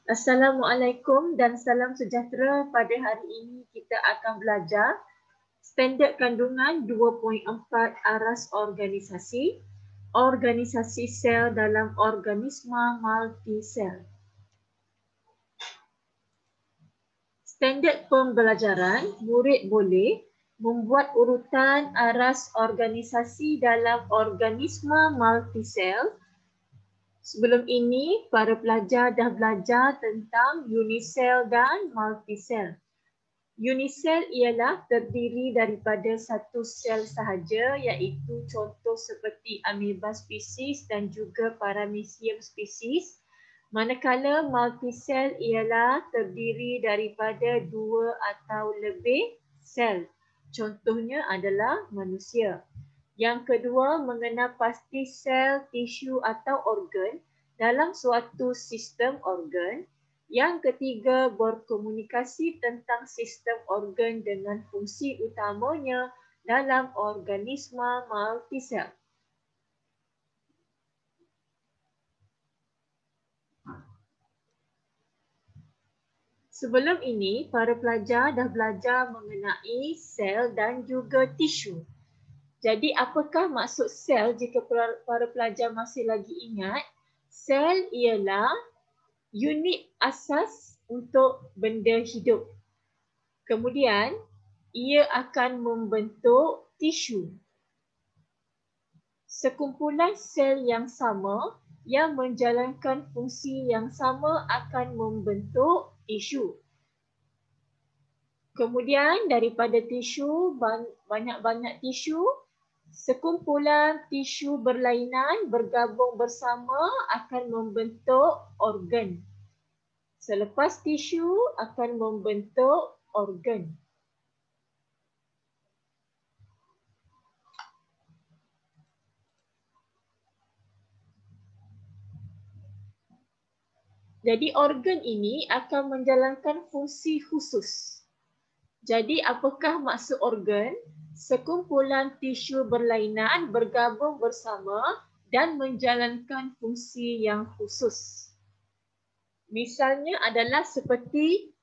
Assalamualaikum dan salam sejahtera. Pada hari ini kita akan belajar standard kandungan 2.4 aras organisasi, organisasi sel dalam organisma multisel. Standard pembelajaran, murid boleh membuat urutan aras organisasi dalam organisma multisel. Sebelum ini, para pelajar dah belajar tentang unisel dan multisel. Unisel ialah terdiri daripada satu sel sahaja, iaitu contoh seperti amoeba spesies dan juga paramecium spesies. Manakala multisel ialah terdiri daripada dua atau lebih sel. Contohnya adalah manusia. Yang kedua, mengenal pasti sel, tisu atau organ dalam suatu sistem organ. Yang ketiga, berkomunikasi tentang sistem organ dengan fungsi utamanya dalam organisma multisel. Sebelum ini, para pelajar dah belajar mengenai sel dan juga tisu. Jadi apakah maksud sel jika para pelajar masih lagi ingat? Sel ialah unit asas untuk benda hidup. Kemudian, ia akan membentuk tisu. Sekumpulan sel yang sama yang menjalankan fungsi yang sama akan membentuk tisu. Kemudian daripada tisu, banyak-banyak tisu, sekumpulan tisu berlainan bergabung bersama akan membentuk organ. Selepas tisu akan membentuk organ. Jadi organ ini akan menjalankan fungsi khusus. Jadi apakah maksud organ? Sekumpulan tisu berlainan bergabung bersama dan menjalankan fungsi yang khusus. Misalnya adalah seperti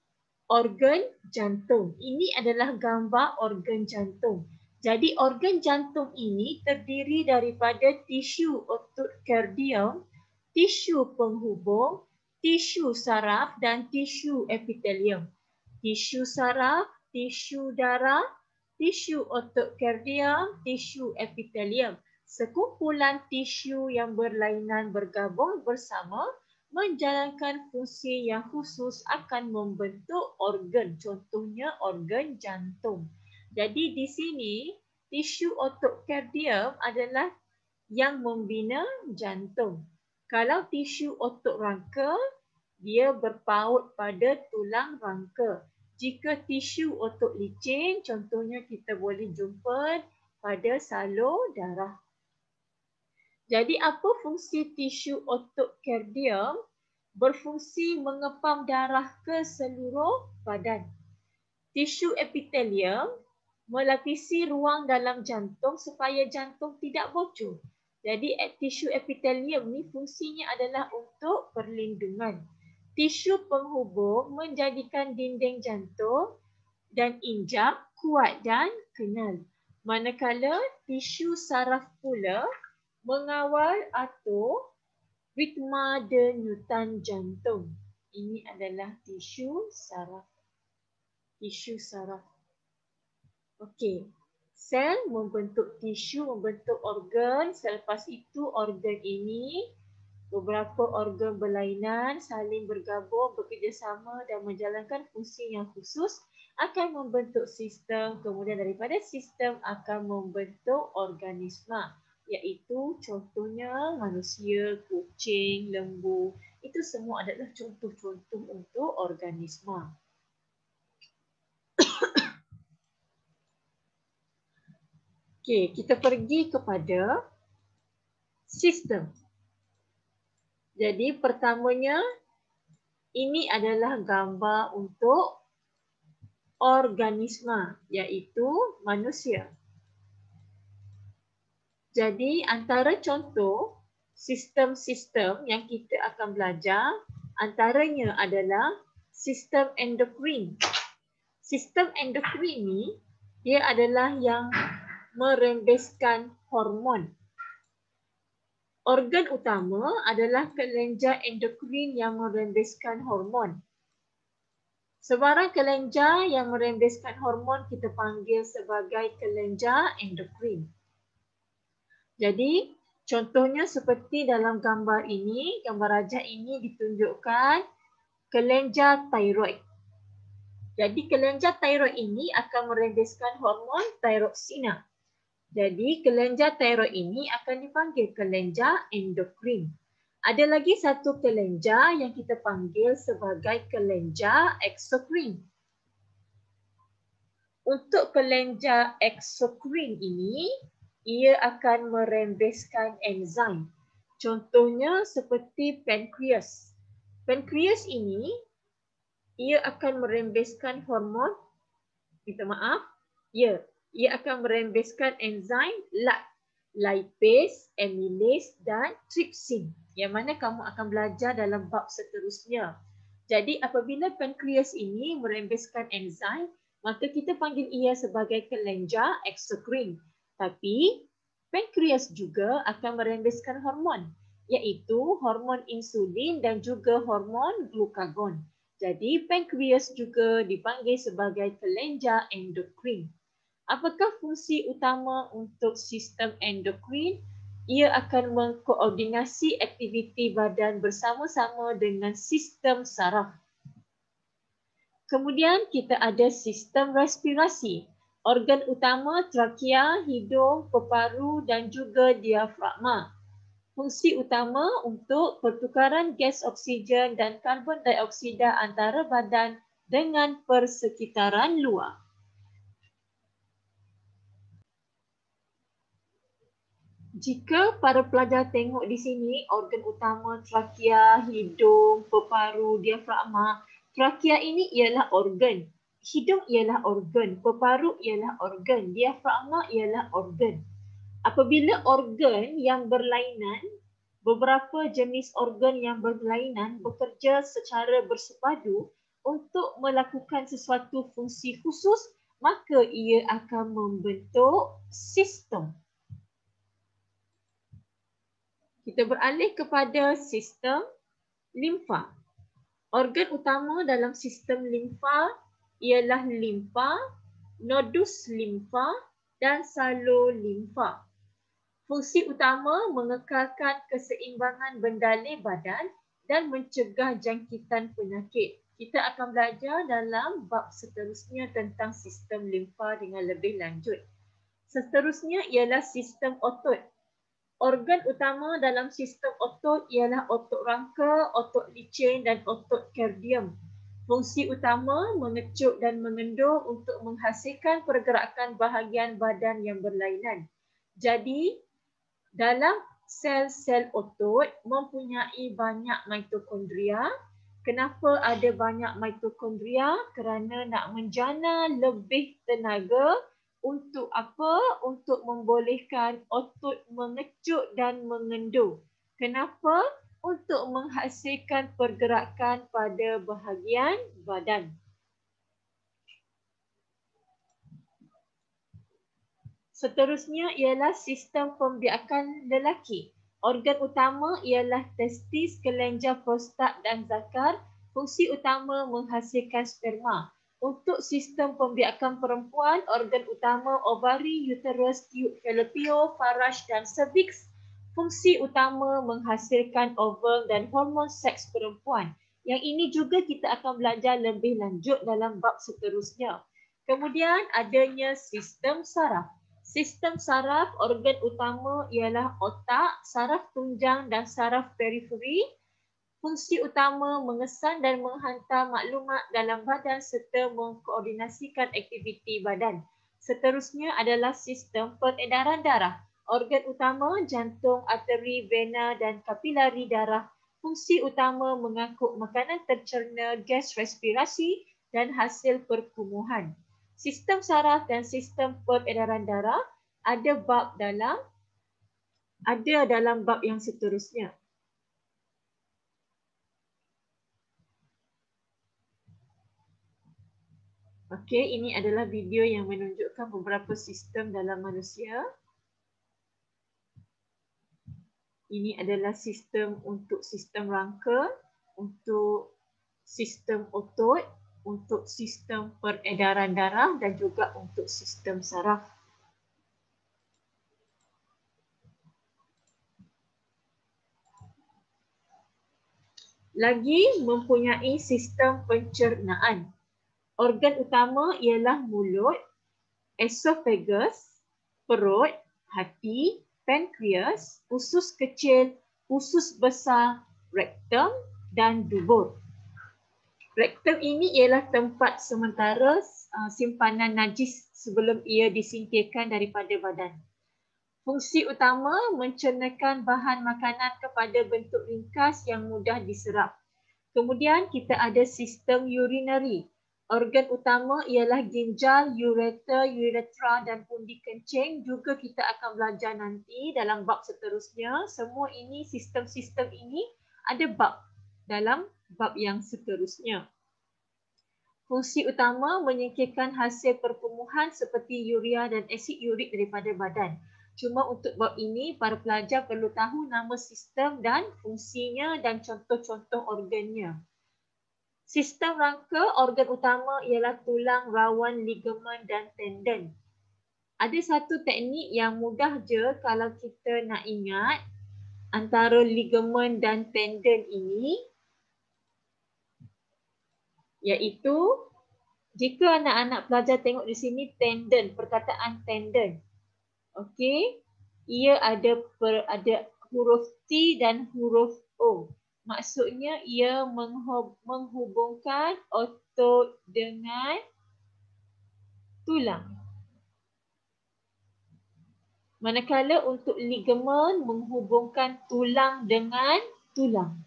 organ jantung. Ini adalah gambar organ jantung. Jadi organ jantung ini terdiri daripada tisu otot kardium, tisu penghubung, tisu saraf dan tisu epitelium. Tisu saraf, tisu darah, tisu otot kardium, tisu epitelium. Sekumpulan tisu yang berlainan bergabung bersama menjalankan fungsi yang khusus akan membentuk organ. Contohnya organ jantung. Jadi di sini tisu otot kardium adalah yang membina jantung. Kalau tisu otot rangka, dia berpaut pada tulang rangka. Jika tisu otot licin, contohnya kita boleh jumpa pada salur darah. Jadi apa fungsi tisu otot kardium? Berfungsi mengepam darah ke seluruh badan. Tisu epitelium melapisi ruang dalam jantung supaya jantung tidak bocor. Jadi tisu epitelium ni fungsinya adalah untuk perlindungan. Tisu penghubung menjadikan dinding jantung dan injap kuat dan kenal. Manakala tisu saraf pula mengawal atau ritma denyutan jantung. Ini adalah tisu saraf. Tisu saraf. Okey. Sel membentuk tisu, membentuk organ. Selepas itu organ ini, beberapa organ berlainan saling bergabung, bekerjasama dan menjalankan fungsi yang khusus akan membentuk sistem. Kemudian daripada sistem akan membentuk organisma. Iaitu contohnya manusia, kucing, lembu. Itu semua adalah contoh-contoh untuk organisma. Okey, kita pergi kepada sistem. Jadi pertamanya, ini adalah gambar untuk organisma, iaitu manusia. Jadi antara contoh sistem-sistem yang kita akan belajar, Antaranya adalah sistem endokrin. Sistem endokrin ni dia adalah yang merembeskan hormon. Organ utama adalah kelenjar endokrin yang merembeskan hormon. Sebarang kelenjar yang merembeskan hormon kita panggil sebagai kelenjar endokrin. Jadi, contohnya seperti dalam gambar ini, gambar rajah ini ditunjukkan kelenjar tiroid. Jadi, kelenjar tiroid ini akan merembeskan hormon tiroksina. Jadi, kelenjar tiroid ini akan dipanggil kelenjar endokrin. Ada lagi satu kelenjar yang kita panggil sebagai kelenjar eksokrin. Untuk kelenjar eksokrin ini, ia akan merembeskan enzim. Contohnya seperti pankreas. Pankreas ini, ia akan merembeskan hormon, ia akan merembeskan enzim lipase, amylase dan trypsin. Yang mana kamu akan belajar dalam bab seterusnya. Jadi apabila pankreas ini merembeskan enzim, maka kita panggil ia sebagai kelenjar eksokrin. Tapi pankreas juga akan merembeskan hormon, iaitu hormon insulin dan juga hormon glukagon. Jadi pankreas juga dipanggil sebagai kelenjar endokrin. Apakah fungsi utama untuk sistem endokrin? Ia akan mengkoordinasi aktiviti badan bersama-sama dengan sistem saraf. Kemudian kita ada sistem respirasi. Organ utama trakea, hidung, peparu dan juga diafragma. Fungsi utama untuk pertukaran gas oksigen dan karbon dioksida antara badan dengan persekitaran luar. Jika para pelajar tengok di sini, organ utama trakea, hidung, peparu, diafragma. Trakea ini ialah organ. Hidung ialah organ. Peparu ialah organ. Diafragma ialah organ. Apabila organ yang berlainan, beberapa jenis organ yang berlainan bekerja secara bersepadu untuk melakukan sesuatu fungsi khusus, maka ia akan membentuk sistem. Kita beralih kepada sistem limfa. Organ utama dalam sistem limfa ialah limfa, nodus limfa dan salur limfa. Fungsi utama mengekalkan keseimbangan bendalai badan dan mencegah jangkitan penyakit. Kita akan belajar dalam bab seterusnya tentang sistem limfa dengan lebih lanjut. Seterusnya ialah sistem otot. Organ utama dalam sistem otot ialah otot rangka, otot licin dan otot kardium. Fungsi utama mengecut dan mengendur untuk menghasilkan pergerakan bahagian badan yang berlainan. Jadi, dalam sel-sel otot mempunyai banyak mitokondria. Kenapa ada banyak mitokondria? Kerana nak menjana lebih tenaga. Untuk apa? Untuk membolehkan otot mengecut dan mengendur. Kenapa? Untuk menghasilkan pergerakan pada bahagian badan. Seterusnya ialah sistem pembiakan lelaki. Organ utama ialah testis, kelenjar prostat dan zakar. Fungsi utama menghasilkan sperma. Untuk sistem pembiakan perempuan, organ utama ovari, uterus, tube fallopian, faraj dan cervix. Fungsi utama menghasilkan ovum dan hormon seks perempuan. Yang ini juga kita akan belajar lebih lanjut dalam bab seterusnya. Kemudian adanya sistem saraf. Sistem saraf, organ utama ialah otak, saraf tunjang dan saraf periferi. Fungsi utama mengesan dan menghantar maklumat dalam badan serta mengkoordinasikan aktiviti badan. Seterusnya adalah sistem peredaran darah. Organ utama jantung, arteri, vena dan kapilari darah. Fungsi utama mengangkut makanan tercerna, gas respirasi dan hasil perkumuhan. Sistem saraf dan sistem peredaran darah ada dalam bab yang seterusnya. Okey, ini adalah video yang menunjukkan beberapa sistem dalam manusia. Ini adalah sistem untuk sistem rangka, untuk sistem otot, untuk sistem peredaran darah dan juga untuk sistem saraf. Lagi mempunyai sistem pencernaan. Organ utama ialah mulut, esophagus, perut, hati, pankreas, usus kecil, usus besar, rektum dan dubur. Rektum ini ialah tempat sementara simpanan najis sebelum ia disingkirkan daripada badan. Fungsi utama mencernakan bahan makanan kepada bentuk ringkas yang mudah diserap. Kemudian kita ada sistem urinary. Organ utama ialah ginjal, uretra dan undi kencing. Juga kita akan belajar nanti dalam bab seterusnya. Semua ini, sistem-sistem ini ada bab dalam bab yang seterusnya. Fungsi utama menyingkirkan hasil perpumuhan seperti urea dan asid urik daripada badan. Cuma untuk bab ini, para pelajar perlu tahu nama sistem dan fungsinya dan contoh-contoh organnya. Sistem rangka, organ utama ialah tulang, rawan, ligamen dan tendon. Ada satu teknik yang mudah je kalau kita nak ingat antara ligamen dan tendon ini, iaitu jika anak-anak pelajar tengok di sini tendon, perkataan tendon. Okey, ia ada huruf T dan huruf O. Maksudnya ia menghubungkan otot dengan tulang. Manakala untuk ligamen menghubungkan tulang dengan tulang.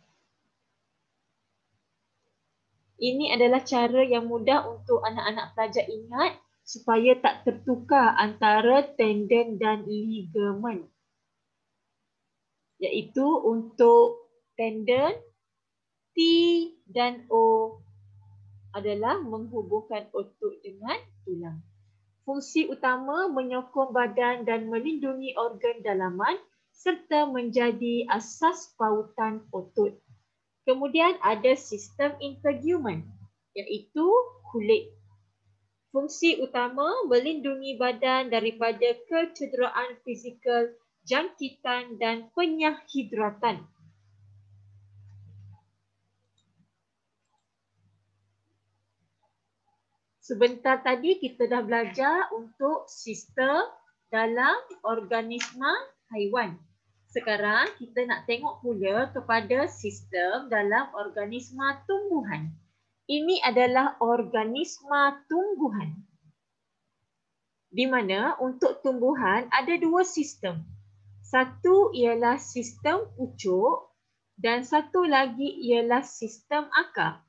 Ini adalah cara yang mudah untuk anak-anak pelajar ingat supaya tak tertukar antara tendon dan ligamen. Iaitu untuk tendon, T dan O adalah menghubungkan otot dengan tulang. Fungsi utama menyokong badan dan melindungi organ dalaman serta menjadi asas pautan otot. Kemudian ada sistem integumen iaitu kulit. Fungsi utama melindungi badan daripada kecederaan fizikal, jangkitan dan penyahidratan. Sebentar tadi kita dah belajar untuk sistem dalam organisma haiwan. Sekarang kita nak tengok pula kepada sistem dalam organisma tumbuhan. Ini adalah organisma tumbuhan. Di mana untuk tumbuhan ada dua sistem. Satu ialah sistem pucuk dan satu lagi ialah sistem akar.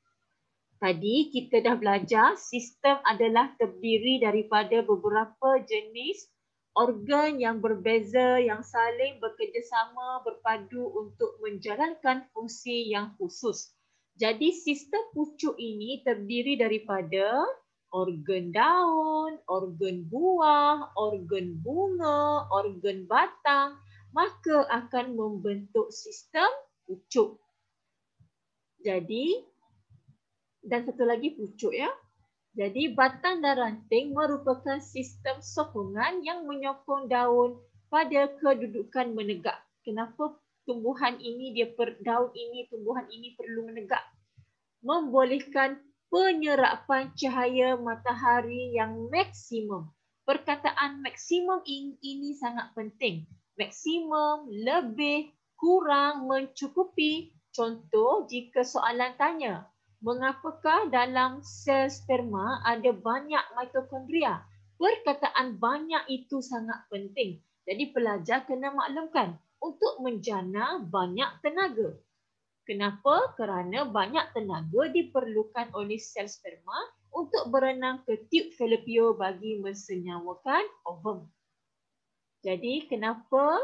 Tadi kita dah belajar sistem adalah terdiri daripada beberapa jenis organ yang berbeza yang saling bekerjasama berpadu untuk menjalankan fungsi yang khusus. Jadi sistem pucuk ini terdiri daripada organ daun, organ buah, organ bunga, organ batang, maka akan membentuk sistem pucuk. Jadi dan satu lagi pucuk ya. Jadi batang dan ranting merupakan sistem sokongan yang menyokong daun pada kedudukan menegak. Kenapa tumbuhan ini daun ini, tumbuhan ini perlu menegak? Membolehkan penyerapan cahaya matahari yang maksimum. Perkataan maksimum ini sangat penting. Maksimum, lebih, kurang, mencukupi. Contoh jika soalan tanya, mengapakah dalam sel sperma ada banyak mitokondria? Perkataan banyak itu sangat penting. Jadi pelajar kena maklumkan untuk menjana banyak tenaga. Kenapa? Kerana banyak tenaga diperlukan oleh sel sperma untuk berenang ke tube Fallopian bagi mensenyawakan ovum. Jadi kenapa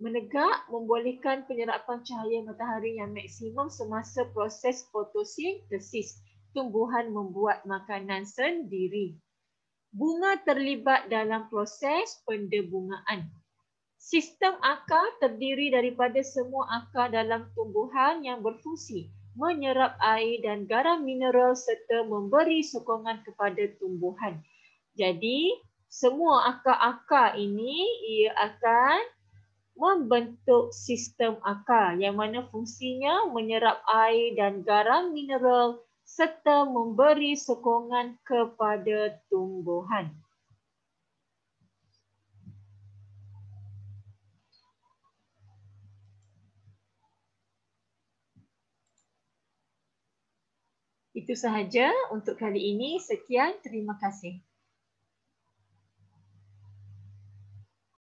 menegak membolehkan penyerapan cahaya matahari yang maksimum semasa proses fotosintesis. tumbuhan membuat makanan sendiri. Bunga terlibat dalam proses pendebungaan. Sistem akar terdiri daripada semua akar dalam tumbuhan yang berfungsi menyerap air dan garam mineral serta memberi sokongan kepada tumbuhan. Jadi, semua akar-akar ini ia akan membentuk sistem akar yang mana fungsinya menyerap air dan garam mineral serta memberi sokongan kepada tumbuhan. Itu sahaja untuk kali ini. Sekian, terima kasih.